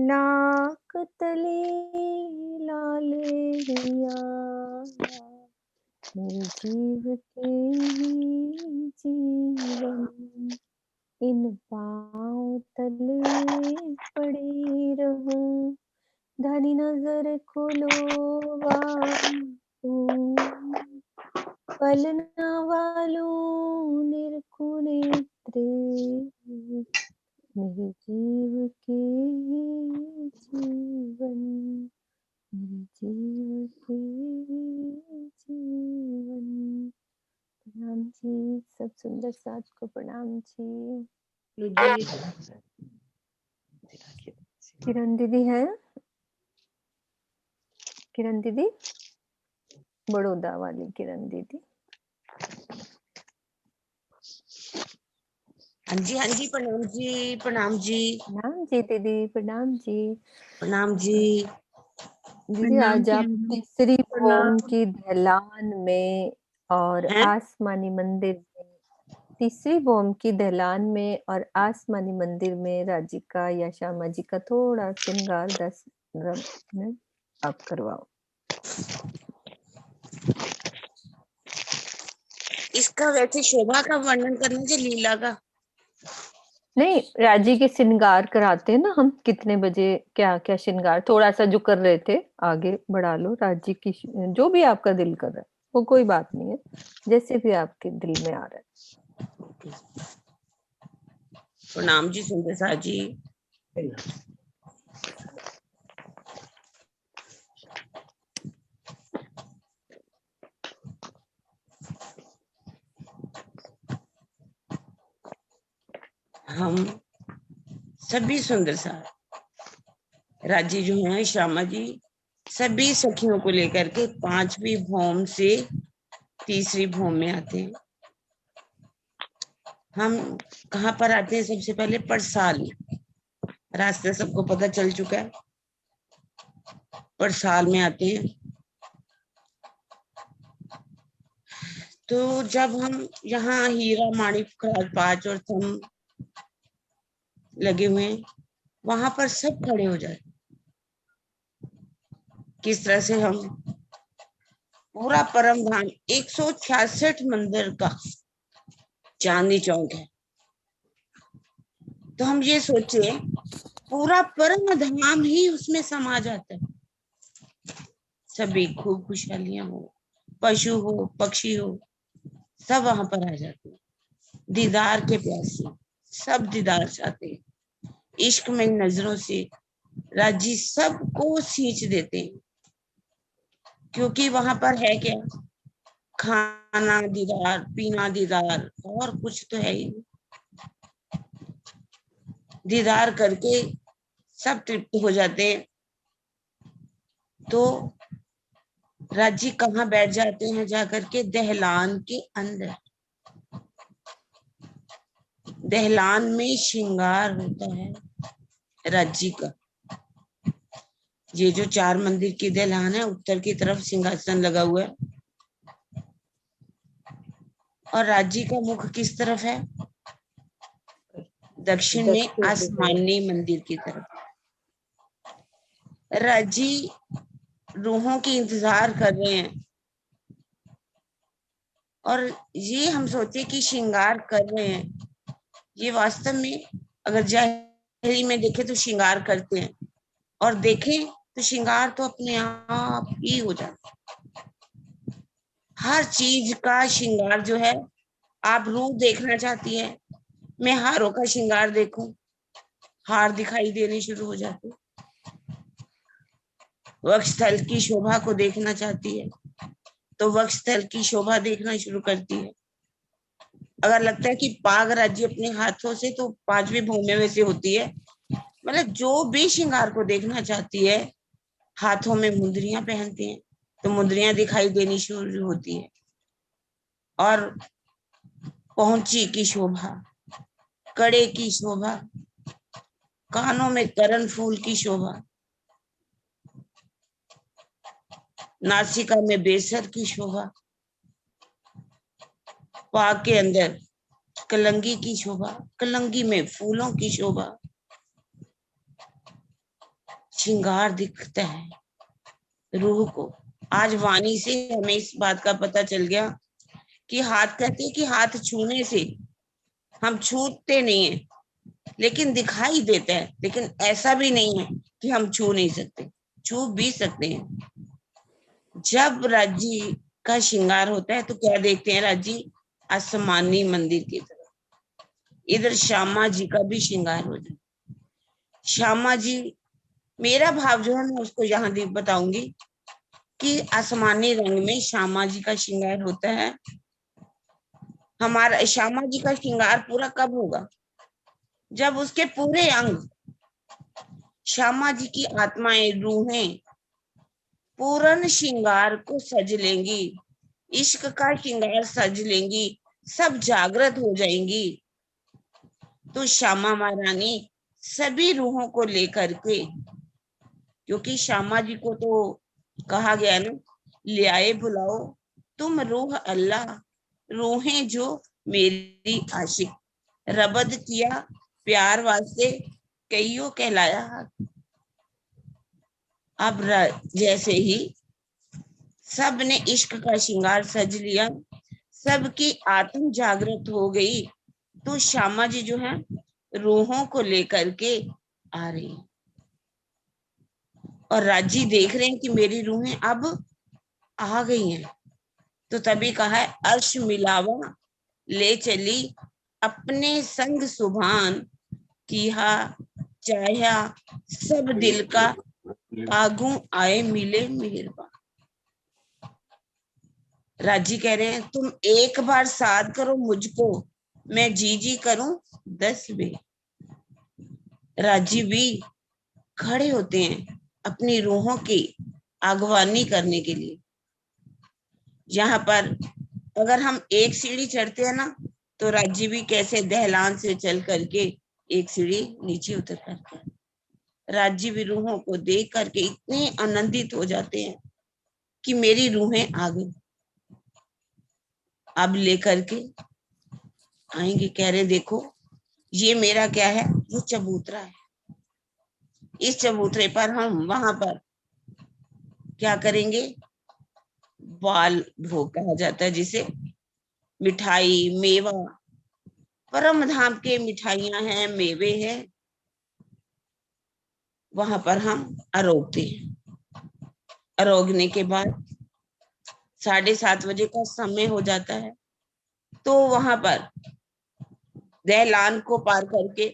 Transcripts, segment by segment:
नाक तले लाल हैया, मेरे जीव के ही जीवन, इन पाँव तले पड़ी रहूं, धनी नजर खोलो बापू, पलना वालों निरखो नेत्रे, मेरे जीव के जीवन, मेरे जीव के जीवन। प्रणाम जी, सब सुंदर साज को प्रणाम जी। किरण दीदी है? किरण दीदी, बड़ौदा वाली किरण दीदी। हाँ जी, प्रणाम जी, प्रणाम जी। प्रणाम जी दीदी, प्रणाम जी। प्रणाम जी। दीदी आज आप तीसरी भूमि की ढलान में और हैं? आसमानी मंदिर में, तीसरी भूमि की ढलान में और आसमानी मंदिर में राजिका या श्यामा जी का थोड़ा श्रृंगार 10 मिनट आप करवाओ। इसका वैसे शोभा का वर्णन करना चाहिए, लीला का नहीं, राजी के श्रृंगार कराते हैं ना हम, कितने बजे क्या क्या श्रृंगार, थोड़ा सा जो कर रहे थे आगे बढ़ा लो। राजी की जो भी आपका दिल कर रहा है वो कोई बात नहीं है, जैसे भी आपके दिल में आ रहा है। प्रणाम जी, सुंदर सा जी। हम सभी सुंदर सा राजी जो है श्यामा जी, सभी सखियों को लेकर के 5वीं भौम से तीसरी भौम में आते हैं। हम कहाँ पर आते हैं? सबसे पहले परसाल में, रास्ता सबको पता चल चुका है। परसाल में आते हैं। तो जब हम यहाँ हीरा माणिक पांच और थम लगे हुए हैं, वहां पर सब खड़े हो जाए। किस तरह से हम पूरा परम धाम 166 मंदिर का चांदनी चौक है, तो हम ये सोचे पूरा परम धाम ही उसमें समा जाता है। सभी खूब खुशहालियां हो, पशु हो, पक्षी हो, सब वहां पर आ जाते हैं। दीदार के प्यासे सब दीदार चाहते हैं। इश्क में नजरों से राजी सबको सींच देते हैं, क्योंकि वहां पर है क्या? खाना दीदार, पीना दीदार, और कुछ तो है ही। दीदार करके सब तृप्त हो जाते हैं। तो राजी कहाँ बैठ जाते हैं? जाकर के दहलान के अंदर। दहलान में श्रृंगार होता है राजी का। ये जो 4 मंदिर की दहलान है, उत्तर की तरफ सिंहासन लगा हुआ है, और राजी का मुख किस तरफ है? दक्षिण में आसमानी मंदिर की तरफ। राजी रूहों की इंतजार कर रहे हैं, और ये हम सोचे कि श्रृंगार कर रहे हैं, ये वास्तव में अगर जाहिरी में देखे तो श्रृंगार करते हैं, और देखें तो श्रृंगार तो अपने आप ही हो जाता है। हर चीज का श्रृंगार जो है, आप रूप देखना चाहती है, मैं हारों का श्रृंगार देखूं, हार दिखाई देने शुरू हो जाते। वक्षस्थल की शोभा को देखना चाहती है तो वक्षस्थल की शोभा देखना शुरू करती है। अगर लगता है कि पाग राज्य अपने हाथों से, तो 5वीं भूमि में वैसे होती है। मतलब जो भी श्रृंगार को देखना चाहती है, हाथों में मुंदरियां पहनती हैं तो मुंदरियां दिखाई देनी शुरू होती है, और पहुंची की शोभा, कड़े की शोभा, कानों में करण फूल की शोभा, नासिका में बेसर की शोभा, पाग के अंदर कलंगी की शोभा, कलंगी में फूलों की शोभा, श्रृंगार दिखता है रूह को। आज वाणी से हमें इस बात का पता चल गया कि हाथ, कहते हैं कि हाथ छूने से हम छूते नहीं है, लेकिन दिखाई देता है। लेकिन ऐसा भी नहीं है कि हम छू नहीं सकते, छू भी सकते हैं। जब राज्य का श्रृंगार होता है तो क्या देखते हैं राज्य? आसमानी मंदिर की तरफ। इधर श्यामा जी का भी श्रृंगार हो जाए। श्यामा जी, मेरा भाव जो है मैं उसको यहाँ बताऊंगी कि आसमानी रंग में श्यामा जी का श्रृंगार होता है। हमारा श्यामा जी का श्रृंगार पूरा कब होगा? जब उसके पूरे अंग, श्यामा जी की आत्माएं, रूहें पूर्ण श्रृंगार को सज लेंगी, इश्क का श्रृंगार सज लेंगी, सब जागृत हो जाएंगी। तो श्यामा महारानी सभी रूहों को लेकर के, क्योंकि श्यामा जी को तो कहा गया ना, ले आए बुलाओ तुम रूह अल्लाह, रूहें जो मेरी आशिक, रबद किया प्यार वास्ते कईयों कहलाया। अब जैसे ही सब ने इश्क का श्रृंगार सज लिया, सबकी आत्म जागृत हो गई, तो श्यामा जी जो है रूहों को लेकर के आ रही, और राजी देख रहे हैं कि मेरी रूहें अब आ गई हैं। तो तभी कहा है, अर्श मिलावा ले चली अपने संग सुभान, किया चाहा सब दिल का आगू आए मिले मेहरबान। राजी कह रहे हैं, तुम एक बार साथ करो मुझको, मैं जी जी करूं 10 बे। राजी भी खड़े होते हैं अपनी रूहों की आगवानी करने के लिए। यहाँ पर अगर हम एक सीढ़ी चढ़ते हैं ना, तो राजी भी कैसे दहलान से चल करके एक सीढ़ी नीचे उतर करते हैं। राजी भी रूहों को देख करके इतने आनंदित हो जाते हैं कि मेरी रूहें आ गई। अब लेकर के आएंगे, कह रहे देखो ये मेरा क्या है, वो चबूतरा है। इस चबूतरे पर हम वहां पर क्या करेंगे? बाल भोग कहा जाता है, जिसे मिठाई मेवा, परम धाम के मिठाइयां हैं, मेवे हैं, वहां पर हम अरोगते हैं। अरोगने के बाद 7:30 बजे का समय हो जाता है, तो वहां पर दहलान को पार करके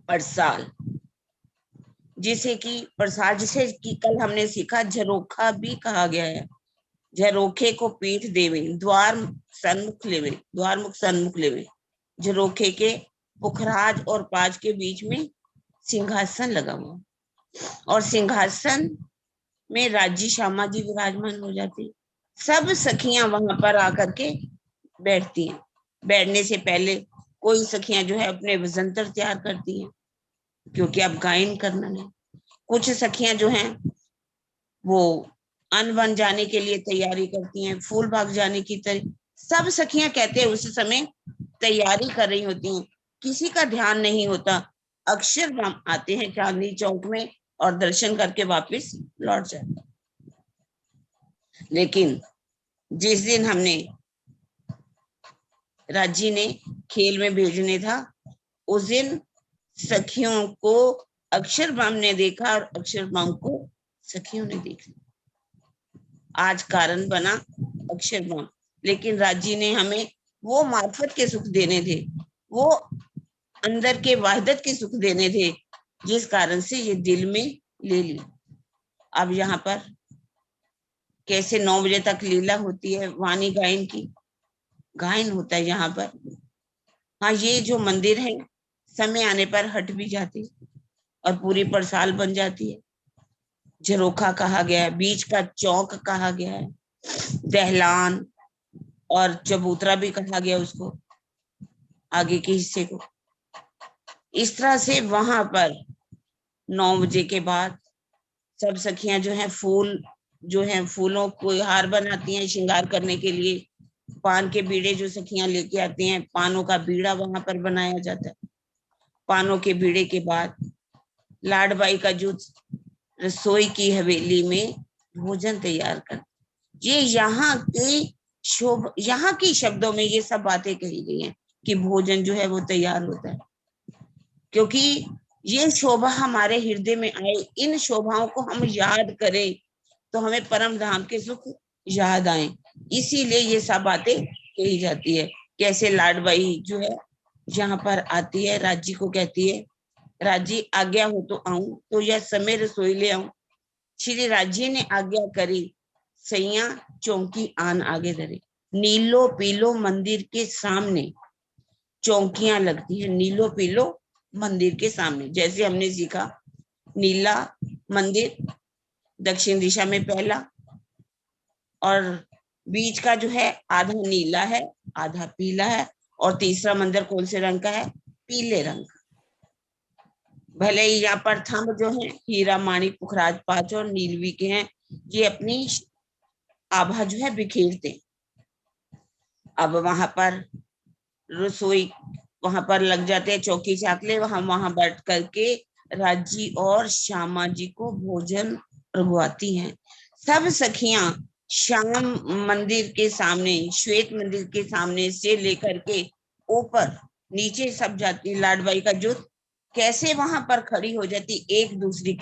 परसाल, जिसे कि प्रसाद, जिसे कि कल हमने सीखा झरोखा भी कहा गया है। झरोखे को पीठ देवे, द्वार सन्मुख लेवे, द्वार मुख सन्मुख लेवे। झरोखे के पुखराज और पाज के बीच में सिंहासन लगा हुआ, और सिंहासन में राजी श्यामा जी विराजमान हो जाती। सब सखियां वहां पर आकर के बैठती हैं। बैठने से पहले कोई सखियां जो है अपने वजंतर तैयार करती हैं, क्योंकि अब गायन करना है। कुछ सखियां जो हैं वो अन्न बन जाने के लिए तैयारी करती हैं, फूल भाग जाने की सब सखियां कहते हैं उस समय तैयारी कर रही होती हैं। किसी का ध्यान नहीं होता। अक्षरधाम आते हैं चांदनी चौक में और दर्शन करके वापस लौट जाते। लेकिन जिस दिन हमने राजी ने खेल में भेजने था, उस दिन सखियों को अक्षरधाम ने देखा और अक्षरधाम को सखियों ने देखा। आज कारण बना अक्षरधाम, लेकिन राजी ने हमें वो मार्फत के सुख देने थे, वो अंदर के वाहिदत के सुख देने थे, जिस कारण से ये दिल में ले ली। अब यहाँ पर कैसे 9 बजे तक लीला होती है, वाणी गायन की गायन होता है यहाँ पर। हाँ, ये जो मंदिर है समय आने पर हट भी जाती और पूरी परसाल बन जाती है। झरोखा कहा गया है, बीच का चौक कहा गया है, दहलान और चबूतरा भी कहा गया उसको, आगे के हिस्से को। इस तरह से वहां पर 9 बजे के बाद सब सखियां जो हैं फूल, जो हैं फूलों को हार बनाती हैं श्रृंगार करने के लिए। पान के बीड़े जो सखियां लेके आती हैं, पानों का बीड़ा वहां पर बनाया जाता है। पानों के बीड़े के बाद लाडबाई का जो रसोई की हवेली में भोजन तैयार कर, ये यहाँ की शब्दों में ये सब बातें कही गई हैं कि भोजन जो है वो तैयार होता है, क्योंकि ये शोभा हमारे हृदय में आए, इन शोभाओं को हम याद करें तो हमें परम धाम के सुख याद आए, इसीलिए ये सब बातें कही जाती है। कैसे लाडबाई जो है यहाँ पर आती है, राजी को कहती है, राजी आज्ञा हो तो आऊं, तो यह समय रसोई ले आऊं। श्री राजी ने आज्ञा करी, सैया चौकी आन आगे धरे। नीलो पीलो मंदिर के सामने चौकियां लगती है, नीलो पीलो मंदिर के सामने, जैसे हमने सीखा नीला मंदिर दक्षिण दिशा में पहला, और बीच का जो है आधा नीला है आधा पीला है, और तीसरा मंदिर कौन से रंग का है, पीले रंग का। भले ही यहाँ पर थंब जो है हीरा माणिक पुखराज पांच और नीलवी के हैं, ये अपनी आभा जो है बिखेरते। अब वहां पर रसोई वहां पर लग जाते हैं, चौकी चाकले, वहां बैठ करके राजी और श्यामा जी को भोजन रघुआती हैं। सब सखियां श्याम मंदिर के सामने, श्वेत मंदिर के सामने से लेकर के ऊपर नीचे सब जाती, लाडबाई का जुट कैसे वहां पर खड़ी हो जाती, एक दूसरे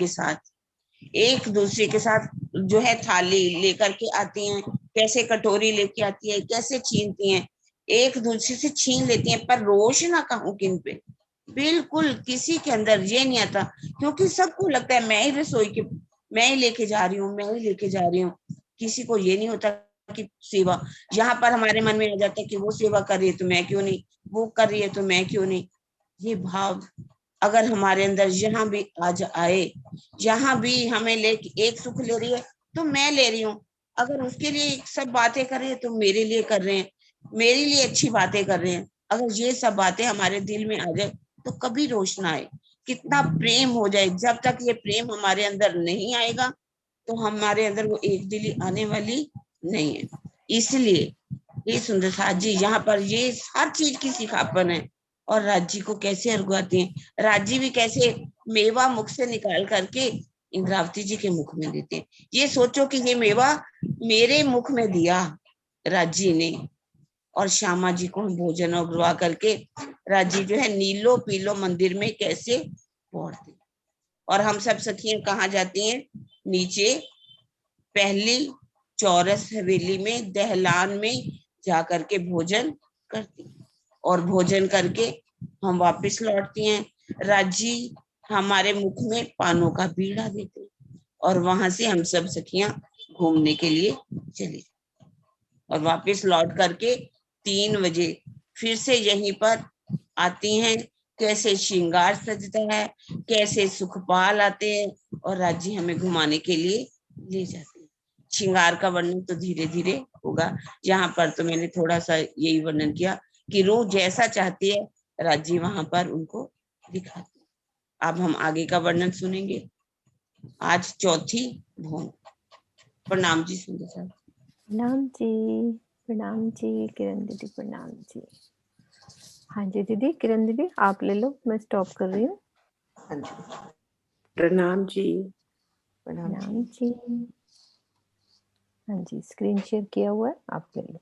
के साथ जो है थाली लेकर के आती हैं, कैसे कटोरी लेके आती है, कैसे छीनती हैं, एक दूसरे से छीन लेती हैं, पर रोष ना कहूं किन पे, बिल्कुल किसी के अंदर ये नहीं आता, क्योंकि सबको लगता है मैं ही रसोई के, मैं ही लेके जा रही हूँ, किसी को ये नहीं होता कि सेवा, यहाँ पर हमारे मन में आ जाता है कि वो सेवा कर रही है तो मैं क्यों नहीं, वो कर रही है तो मैं क्यों नहीं। ये भाव अगर हमारे अंदर यहाँ भी आज आए, यहाँ भी हमें एक सुख ले रही है तो मैं ले रही हूँ, अगर उसके लिए सब बातें कर रहे हैं तो मेरे लिए कर रहे हैं, मेरे लिए अच्छी बातें कर रहे हैं, अगर ये सब बातें हमारे दिल में आ जाए तो कभी रोष ना आए, कितना प्रेम हो जाए। जब तक ये प्रेम हमारे अंदर नहीं आएगा तो हमारे अंदर वो एक दिली आने वाली नहीं है। इसलिए ये सुंदर साथ जी यहाँ पर ये हर चीज की सिखापन है, और राज्य को कैसे अरगुआती हैं, राज्य भी कैसे मेवा मुख से निकाल करके इंद्रावती जी के मुख में देते हैं। ये सोचो कि ये मेवा मेरे मुख में दिया राज्य ने, और श्यामा जी को भोजन अगवा करके राज्य जो है नीलो पीलो मंदिर में कैसे पहुंचते, और हम सब सखियां कहाँ जाती हैं, नीचे पहली चौरस हवेली में दहलान में जाकर के भोजन करती हैं, और भोजन करके हम वापस लौटती हैं। राजी हमारे मुख में पानों का बीड़ा देते, और वहां से हम सब सखियां घूमने के लिए चली, और वापस लौट करके 3 बजे फिर से यहीं पर आती हैं। कैसे श्रृंगार सजता है, कैसे सुखपाल आते हैं, और राजी हमें घुमाने के लिए ले जाते हैं। श्रृंगार का वर्णन तो धीरे धीरे होगा, यहाँ पर तो मैंने थोड़ा सा यही वर्णन किया कि रूह जैसा चाहती है राजी वहां पर उनको दिखाती है। अब हम आगे का वर्णन सुनेंगे। आज चौथी भूमि। प्रणाम जी सुंदर साहब। प्रणाम जी किरण दीदी, प्रणाम जी। हाँ जी दीदी, किरण दीदी आप ले लो, मैं स्टॉप कर रही हूँ। हाँ जी प्रणाम जी। प्रणाम जी। हाँ जी, स्क्रीन शेयर किया हुआ है, आप ले लो।